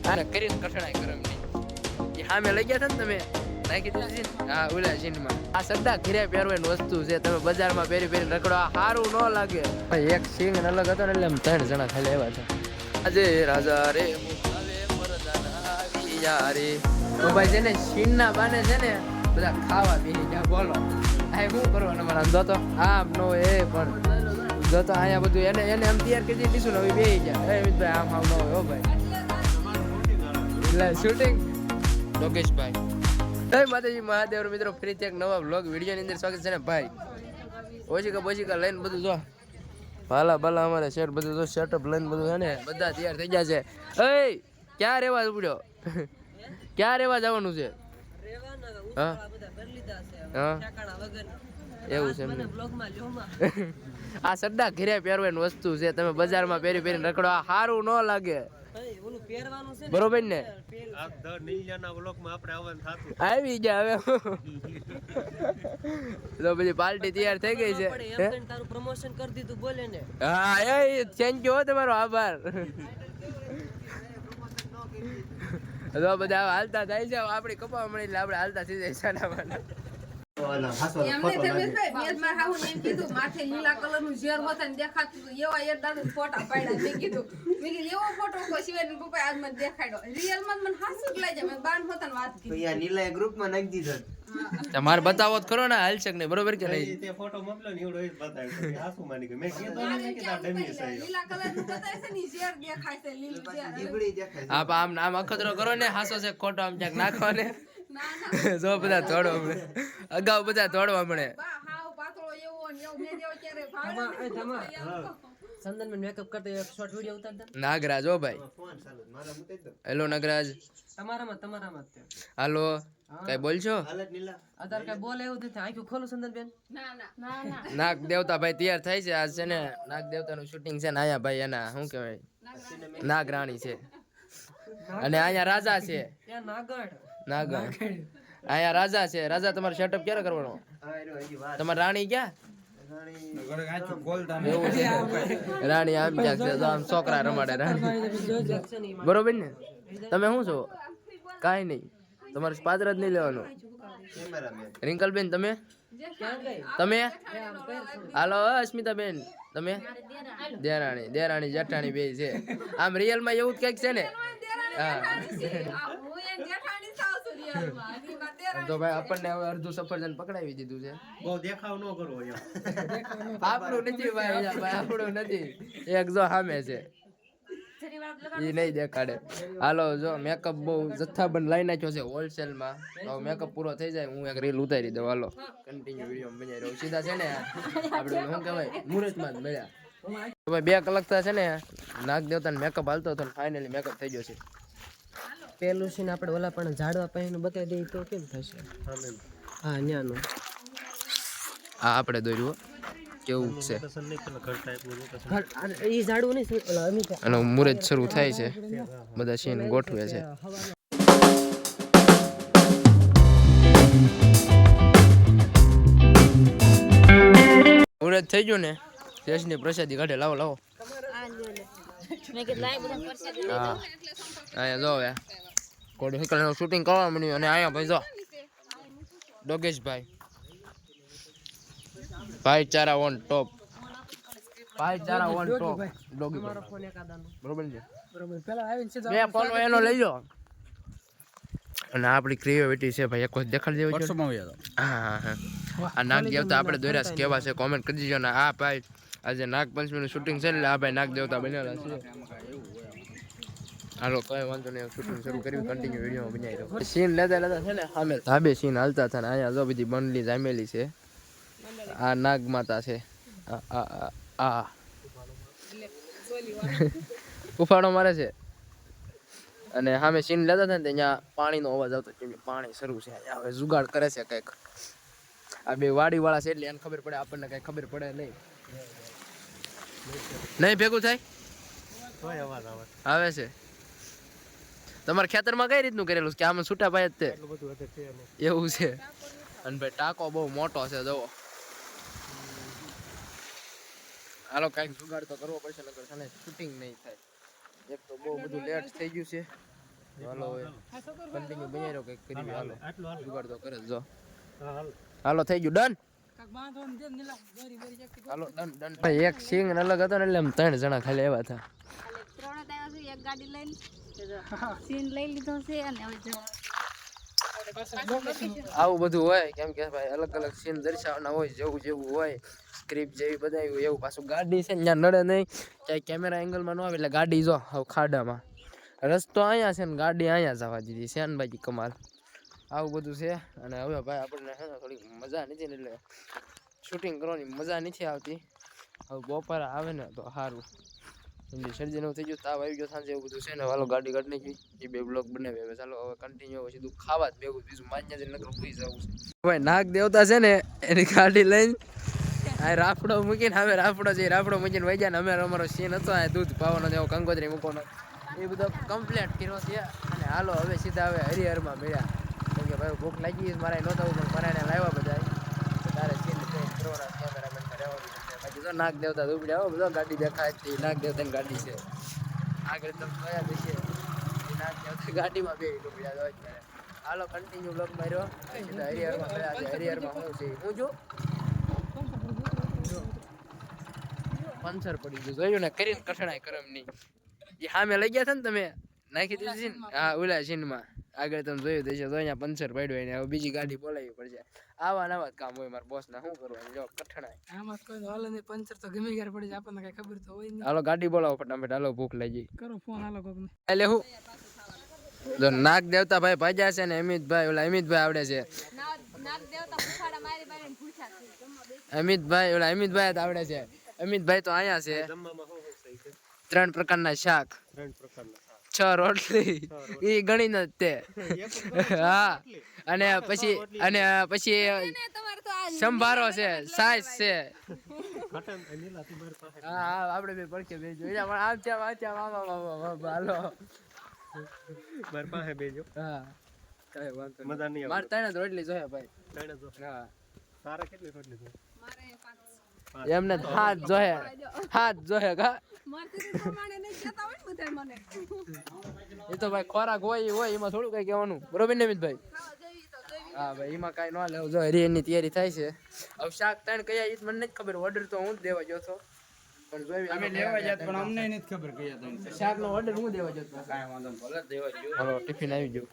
આને કરીને કઠણાઈ કરમ નહીં એ સામે લઈ ગયા હતા ને તમે નાખી દીધી છે ને હા ઓલા જીનમાં આ સદ્દા ઘરે પહેરવાની વસ્તુ છે તમે બજારમાં પહેરી પહેરી રખડો આ સારું ન લાગે એક સિંગ અલગ હતો ને એટલે આમ 3 જણા ખાલી આવ્યા છે આજે રાજા રે મુકાવે મરદાના આવી યારે તો ભાઈ છે ને શીનના બાને છે ને બધા ખાવા બેસી ગયા બોલો આ શું કરવાનું મારા જો તો આમ નો એ પણ જો તો અહીંયા બધું એને આમ તૈયાર કરી દીધું ને હવે બેસી ગયા એ મિતભાઈ આમ ન હોય હો ભાઈ એટલે શૂટિંગ લોકેશભાઈ જય માતાજી મહાદેવ મિત્રો ફરીથી એક નવા વ્લોગ વિડીયોની અંદર સ્વાગત છે ને ભાઈ ઓશિકા લઈને બધું જો ભાલા અમારે શેર બધું જો સેટઅપ લઈને બધું છે ને બધા તૈયાર થઈ ગયા છે એ ક્યાં રહેવા ઉપડ્યો ક્યાં રહેવા જવાનું છે હા એવું છે એમને આ સદ્દા ઘરે પહેરવાની વસ્તુ છે તમે બજારમાં પહેરી પહેરીને રખડો આ સારું ન લાગે બરોબર ને આવી ગયા હવે તો પછી પાર્ટી તૈયાર થઈ ગઈ છે પ્રમોશન કરી દીધું બોલે ને હા એ થેન્ક યુ તમારો આભાર તો બધા હાલતા થાય છે આપડી કપા મળી એટલે આપણે હાલતા થઈ જાય સાડા માથે લીલા કલર નું ઝેર હોતા ને દેખાતું એવા એક દાદુ ફોટા પાડ્યા મેં કીધું એવો ફોટો શિવાજી પપ્પા આજ મને દેખાડ્યો રિયલ માં મને હાસુ જ લાગ્યા મેં બાન હોતા વાત કીધી નીલા ગ્રુપ માં નાખી દીધો તમારે બતાવો તો ખરો ને હાલ છે ને બરોબર કે નહીં તે ફોટો મોકલો ને એવડો જ બતાવ્યો કે હાસુ માની કે મેં કીધું ને કે તા ડમી છે લીલા કલર નું બતાવે છે ને ઝેર દેખાય છે લીલું ઝેર ઈગડી દેખાય આમ અખતરો કરો ને હાસો છે ખોટો આમ ક્યાંક નાખો ને જો બધા દોડવા મળે અગાઉ બધા દોડવા મળે સંદન મેં મેકઅપ કરતો એક શોર્ટ વિડિયો ઉતારતા નાગરાજ ઓ ભાઈ હેલો નાગરાજ તમારામાં હાલો કઈ બોલશો આધાર કાર્ડ બોલે એવું નથી આંખું ખોલું સંદન બેન નાગ દેવતા ભાઈ તૈયાર થાય છે આજ છે ને નાગ દેવતા નું શૂટિંગ છે ને અહીંયા ભાઈ એના શું કહેવાય નાગ રાણી છે અને અહીંયા રાજા છે નાગણ અહીંયા રાજા છે રાજા તમારે સેટઅપ ક્યારે કરવાનો તમારે રાણી ક્યાં રાણી આમ ક્યાંક છે આમ છોકરા રમાડે રાણી બરોબર ને તમે શું છો કાંઈ નહીં તમારે પાત્ર જ નહીં લેવાનું રિંકલબેન તમે હાલો અસ્મિતાબેન તમે દેરાણી જેઠાણી બે છે આમ રિયલ માં એવું જ કઈક છે ને હા તો ભાઈ આપણને હવે અડધું સફરજન પકડાવી દીધું છે બહુ દેખાવ ન કરવો આપણું નથી ભાઈ આપણું નથી એક જો સામે છે એ નહીં દેખાડે હાલો જો મેકઅપ બહુ જથ્થાબંધ લઈ નાખ્યો છે હોલસેલ માં તો મેકઅપ પૂરો થઈ જાય હું એક રીલ ઉતારી દઉં હાલો કન્ટિન્યુ વિડીયો બનાવી રહ્યો સીધા છે ને આપણે શું કહેવાય મુહૂર્ત માં જ મળ્યા ભાઈ 2 કલાક છે ને નાગ દેવતાને મેકઅપ હાલતો હતો ફાઇનલી મેકઅપ થઈ ગયો છે પેલું સીન આપણે ઓલા પણ ઝાડવા પાણીનું બતાવી દઈએ તો કેમ થશે હા ન્યાનું આ આપણે દોર્યું કેવું છે એ ઝાડવું નહીં અને મુહૂર્ત શરૂ થાય છે બધા સીન ગોઠવે છે મુહૂર્ત થઈ ગયું ને દેશની પ્રસાદી કાઢે લાવો અહીંયા જો હવે કોડી હકલનું શૂટિંગ કરવા મળ્યું અને અહીંયા ભાઈ જો ડોગેશભાઈ ભાઈચારા ઓન ટોપ ડોગી બરોબર છે બે ફોન એનો લઈ લો અને આપણી ક્રિએટિવિટી છે ભાઈ એક વખત દેખાડી દેવી હા આ નાગ દેવતા આપણે દોર્યા કેવા છે કોમેન્ટ કરી દીજો ને આ ભાઈ આજે નાગ પંચમીનું શૂટિંગ છે એટલે આ ભાઈ નાગ દેવતા બનેલા છે હાલો કઈ વાંધો નહીં શૂટિંગ શરૂ કર્યું કન્ટિન્યુ વિડીયો બનાવી રહ્યો સીન લેતા છે ને સામે ધાબે સીન હાલતા હતા ને અહીંયા જો બધી બંડલી જામેલી છે આ નાગ માતા છે આ ઉફાળો મારે છે અને સામે સીન લેતા હતા ને ત્યાં પાણીનો અવાજ આવતો કેમ કે પાણી શરૂ છે હવે જુગાડ કરે છે કંઈક આ બે વાડી વાળા છે એટલે એને ખબર પડે આપણને કઈ ખબર પડે નહીં ભેગું થાય આવે છે તમારા ખેતરમાં કઈ રીતનું કરેલું છે કે આમાં છૂટા પાય જ તે એવું છે અને ભાઈ ટાંકો બહુ મોટો છે જુઓ હાલો કઈક જુગાડ તો કરવો પડશે નકર શૂટિંગ નહીં થાય એક તો બહુ બધું લેટ થઈ ગયું છે. હાલો હવે કન્ટિન્યુ બની રહ્યો કંઈક કરી હાલો જુગાડ તો કરે જ જો. હાલો થઈ ગયું ડન. હાલો ડન ડન. ભાઈ એક સિંગ અલગ હતો ને એટલે આમ 3 જણા ખાલી આવ્યા હતા. ત્રણ આવ્યા છે એક ગાડી લઈને સીન લઈ લીધો છે અને હવે આવું બધું હોય કેમ કે ભાઈ અલગ અલગ સીન દર્શાવવાના હોય જેવું જેવું હોય સ્ક્રિપ્ટ જેવી બધાય એવું પાછું ગાડી છે ને ત્યાં નડે નહીં ક્યાંય કેમેરા એંગલમાં ન આવે એટલે ગાડી જો હવે ખાડામાં રસ્તો અહીંયા છે ને ગાડી અહીંયા જવા દીધી છે ને બાકી કમાલ આવું બધું છે. અને હવે ભાઈ આપણને છે ને થોડી મજા નથી ને એટલે શૂટિંગ કરવાની મજા નથી આવતી. હવે બપોરે આવે ને તો સારું એટલે શરદી નું થઈ ગયું તાવ આવી ગયો સાંજે એવું બધું છે ને વાલો ગાડી કાઢી નાખી એ બે બ્લોગ બનાવે હવે ચાલો હવે કન્ટિન્યુ હવે સીધું ખાવા જ ભેગું બીજું માન્ય જઈને નકર ભૂઈ જવું છે. ભાઈ નાગ દેવતા છે ને એની ગાડી લઈને આ રાફડો મૂકીને હવે રાફડો મૂકીને વહી જાય ને અમે અમારો સીન હતો આ દૂધ પાવાનો એવો કંકોત્રી મૂકવાનો એ બધો કમ્પ્લીટ કર્યો છે. અને હાલો હવે સીધા હવે હરિહરમાં મળ્યા કેમ કે ભાઈ ભૂખ લાગી મારે નહોતા પણ પરાણે લાવ્યા બધા તારે સીન કરવાના કેમેરામેનમાં રહેવાનું બાકી તો નાગ દેવતા દુબડ્યા બધો ગાડી દેખાય છે નાગ દેવતાની ગાડી છે આગળ તમે કયા દેશે નાગ દેવતા ગાડીમાં બે દુબડ્યા હોય ત્યારે હાલો કન્ટિન્યુ બ્લોગ માર્યો સીધા હરિહરમાં મળ્યા છે. હરિહરમાં શું છે હું જો પંચર પડી ગયું જોયું ને કરીને કઠણાઈ કરમ નહીં એ સામે લઈ ગયા હતા ને તમે નાખી દીધી ને હા ઓલા સીનમાં આગળ તમે જોયું દેશે તો અહીંયા પંચર પડ્યો એને હવે બીજી ગાડી બોલાવી પડશે. આવા નવા જ કામ હોય મારા બોસના શું કરવાનું જો કઠણાઈ આમાં કોઈ હાલો ને પંચર તો ગમે ત્યારે પડી જાય આપણને કઈ ખબર તો હોય નહીં. હાલો ગાડી બોલાવો ફટાફટ હાલો ભૂખ લાગી કરો ફોન હાલો કોકને એટલે હું જો નાગ દેવતા ભાઈ ભાજ્યા છે ને અમિતભાઈ ઓલા અમિતભાઈ આવડે છે નાગ દેવતા ભૂખાડા મારી મારીને પૂછ્યા છે અમિતભાઈ ઓલા અમિતભાઈ જ આવડે છે. અમિતભાઈ તો અહીંયા છે. જમવામાં શું શું છે? 3 પ્રકારના શાક 3 પ્રકારના 6 રોટલી એ ગણી ન તે હા અને પછી તમારે તો આ સંભારો છે સાઈઝ છે ખટમ નીલા તું મારી પાસે હા હા આપણે બે પડકે બેજો આમ હાલો મારી પાસે બેજો હા કાંઈ વાંધો નહીં. મજા નહીં મારે 3 જ રોટલી જોઈએ ભાઈ. આવે જો હા તારા કેટલી રોટલી છે? મારે 5 એમને હાથ જોઈએ કા મારથી તો પ્રમાણે નહીં કહેતા હોય ને બધા મને એ તો ભાઈ ખોરાક હોય એમાં થોડું કઈ કહેવાનું બરોબર ને અમિતભાઈ. ખાવા જેવી તો જેવી હા ભાઈ એમાં કાંઈ ન લેવું જો હરિયરની તૈયારી થાય છે. હવે શાક 3 કયા એ મને નથી ખબર ઓર્ડર તો હું જ દેવા ગયો હતો પણ જોઈ અમે લેવા જાત પણ અમને નથી ખબર કયા ત્રણ શાકનો ઓર્ડર હું દેવા ગયો હતો કાંઈ વાંધો નહીં ભલે દેવા ગયો. હાલો ટિફિન આવી ગયો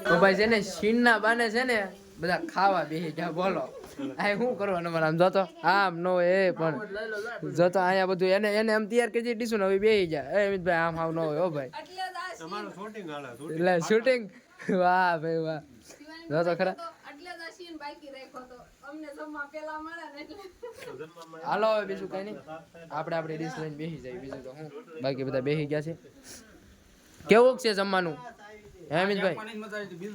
તો ભાઈ છે ને સીનના બાને છે ને બધા ખાવા બેસી જા બોલો આ શું કરવાનું મારે આમ જોતો આમ નો એ પણ જોતો અહીંયા બધું એને આમ તૈયાર કરી દીધું ને હવે બેસી જા એ અમિતભાઈ આમ આવ ન હોય હો ભાઈ એટલે જ આ તમારું શૂટિંગ હાલે એટલે શૂટિંગ વાહ ભાઈ વાહ જોતો ખરા એટલે જ આ સીન બાકી રાખ્યો તો અમને જમવા પેલા મળે ને એટલે હાલો હવે બીજું કઈ નહીં આપણે આપણી ડીશ લઈને બેસી જાય બીજું તો હું બાકી બધા બેસી ગયા છે. કેવું છે જમવાનું હે અમિતભાઈ મજા આવી ગઈ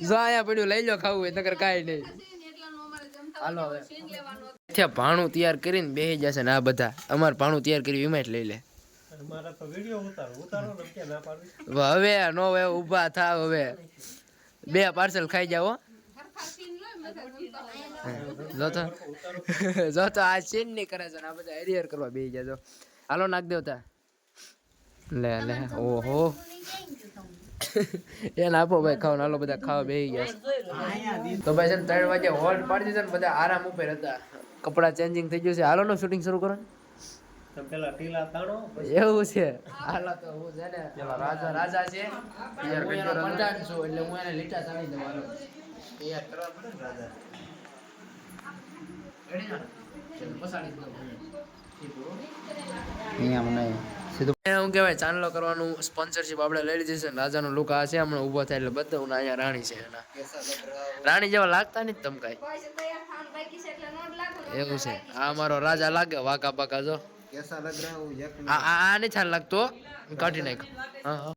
જો અહીંયા પડ્યું લઈ લો ખાવું હોય નકર કાંઈ નહીં. એટલાનું અમારે જમતા હાલો હવે સીન લેવાનો ત્યાં ભાણું તૈયાર કરીને બેસી જશે ને આ બધા અમારે ભાણું તૈયાર કર્યું એમાં જ લઈ લે. મારા તો વિડિયો ઉતારો ને કે ના પાડવી હવે નો હવે ઊભા થાવ હવે 2 પાર્સલ ખાઈ જાવ હો. હરખા સીન લો બધા જમતા જો તો આ સીન નહીં કરે છે ને આ બધા હરિહર કરવા બેસી જાજો. હાલો નાગ દેવતા લે ઓહો એને આપો ભાઈ ખાવ હાલો બધા ખાવા બેસી ગયા છે. તો ભાઈ છે ને 3 વાગે હોલ્ડ પાડી દીધો ને બધા આરામ ઉપર હતા કપડા ચેન્જિંગ થઈ ગયું છે. હાલો નો શૂટિંગ શરૂ કરો તમે પેલા ટીલા તાણો એવું છે. હાલો તો હું છે ને પેલા રાજા છે હું એનો પ્રધાન છું એટલે હું એને લીટા તાણી દઉં. હાલો તૈયાર કરવા પડે ને રાજા રેડી ના ચલ પસાડી દો હું કહેવાય ચાંદલો કરવાનું સ્પોન્સરશિપ આપણે લઈ લીધી છે. રાજાનો લુક આ છે હમણાં ઊભો થાય એટલે બતાવું ને અહીંયા રાણી છે એના રાણી જેવા લાગતા નહીં તમે કાંઈ પૈસા તૈયાર થવાનું બાકી છે એટલે નોટ લાગો એવું છે. આ અમારો રાજા લાગે વાકા બાકા જો આ નહીં થાય લાગતો કાઢી નાખ. હા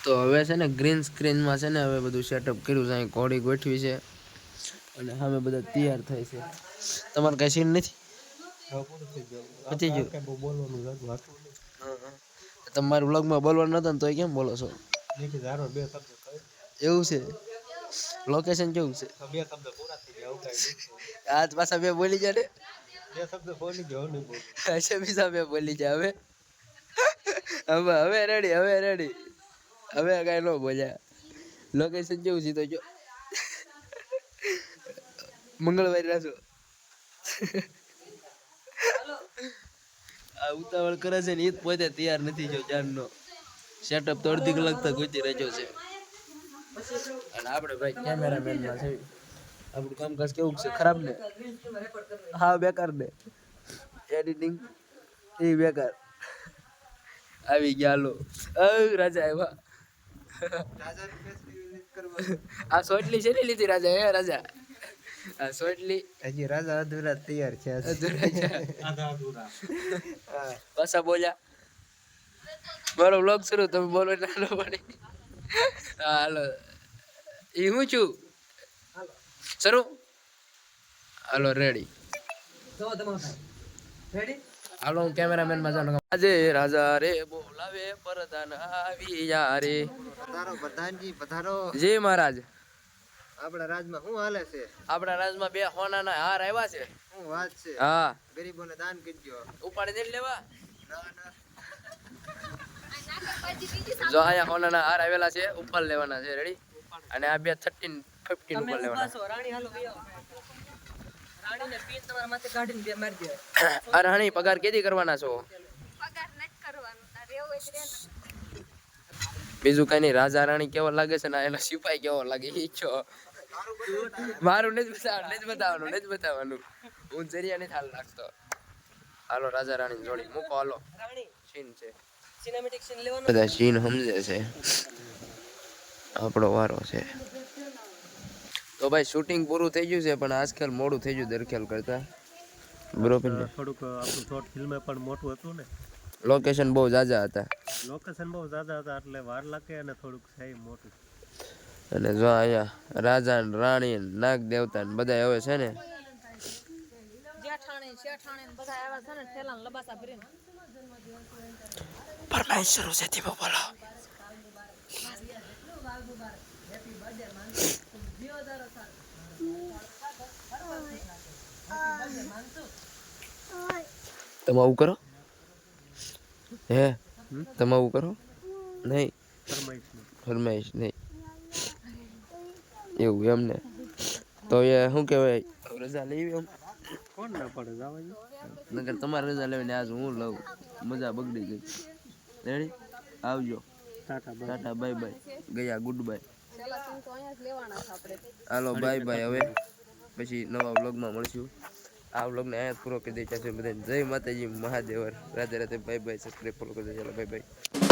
તો હવે છે ને ગ્રીન સ્ક્રીનમાં છે ને હવે બધું સેટઅપ કર્યું છે. અહીં ઘોડી ગોઠવી છે અને સામે બધા તૈયાર થાય છે. તમારે કઈ સીન નથી પતી ગયું તમારું વ્લોગમાં બોલવાનું નતું ને તોય કેમ બોલો છો? એવું છે. લોકેશન કેવું છે? આજ પાછા 2 બોલી જાય ને જે શબ્દ બોલી ગયો નહીં બોલું. अच्छा भी साहब बोली जा હવે રેડી હવે કઈ નો બોલ્યા લોકેશન જેવું સીધો જો મંગળવારે રાજો આ ઉતાવળ કરે છે ને એ જ પોતે તૈયાર નથી જો જાનનો સેટઅપ તો અડધી કલાક તક ગુજરી રહ્યો છે અને આપણે ભાઈ કેમેરામેન માં છે આપણું કામકાજ કેવું છે ખરાબ ને હા બેકાર ને એડિટિંગ એ બેકાર આવી ગયા લો રાજા આવ્યા આ સોટલી છે ને લીધી રાજા હે રાજા આ સોટલી હજી રાજા અધૂરા તૈયાર છે પાછા બોલ્યા મારો વ્લોગ શરૂ તમે બોલો નાનો પડી હા હાલો એ હું છું શરૂ હાલો રેડી હાલો હું કેમેરામેન માં જાણું આજે રાજા રે બોલાવે પરદાન આવી જા રે પધારો પ્રધાનજી પધારો જય મહારાજ આપણા રાજમાં શું હાલે છે આપણા રાજમાં 2 સોનાના હાર આવ્યા છે શું વાત છે હા ગરીબોને દાન કરજો ઉપાડી દે લેવા ના ના જો અહીંયા સોનાના હાર આવેલા છે ઉપર લેવાના છે રેડી અને આ 2 13 15 ઉપર લેવાના રાણી હાલો રાણીને પીન તમારા માથે કાઢીને બે મારી દે આ રાણી પગાર કેદી કરવાના છો પગાર નથી કરવાનો તાર એવું હોય તો રે ને. બીજું કઈ નહીં રાજા રાણી કેવો લાગે છે ને એનો સિપાઈ કેવો લાગે ઈ છો મારું નથી બતાવવાનું હું જરિયા નથી હાલ લાગતો હાલો રાજા રાણી જોડી મૂકો હાલો સીન છે સિનેમેટિક સીન લેવાનો બધા સીન સમજે છે આપણો વારો છે તો ભાઈ શૂટિંગ પૂરું થઈ ગયું છે પણ આજકાલ મોડું થઈ ગયું દરખ્યાલ કરતા બરોબર ને થોડુંક આપણું શોર્ટ ફિલ્મ પણ મોટું હતું ને લોકેશન બહુ જાજા હતા લોકેશન બહુ જ્યાદા હતા એટલે વાર લાગે અને થોડુંક છે મોટું અને જો અહીંયા રાજા ને રાણી ને નાગ દેવતા ને બધા હવે છે ને જેઠાણી શેઠાણી ને બધા આવ્યા છે ને ઠેલા ને લબાસા ભરીને ફરમાઈશ શરૂ છે ધીમો બોલો તમે આવું કરો હે તમે આવું કરો નહીં ફરમાઈશ નહીં એવું એમને તો એ શું કહેવાય રજા લેવી એમ કોણ ના પડે જવા નકર તમારે રજા લેવાની આજ હું લઉં મજા બગડી ગઈ રેડી આવજો ટાટા બાય બાય ગયા ગુડ બાય છેલ્લા સીન તો અહીંયા જ લેવાના છે આપણે હાલો બાય બાય હવે પછી નવા વ્લોગમાં મળશું આ વ્લોગને અહીંયા જ પૂરો કરી દે છે બધાને જય માતાજી મહાદેવર Radhe Radhe bye bye subscribe follow કરી દે ચાલો બાય બાય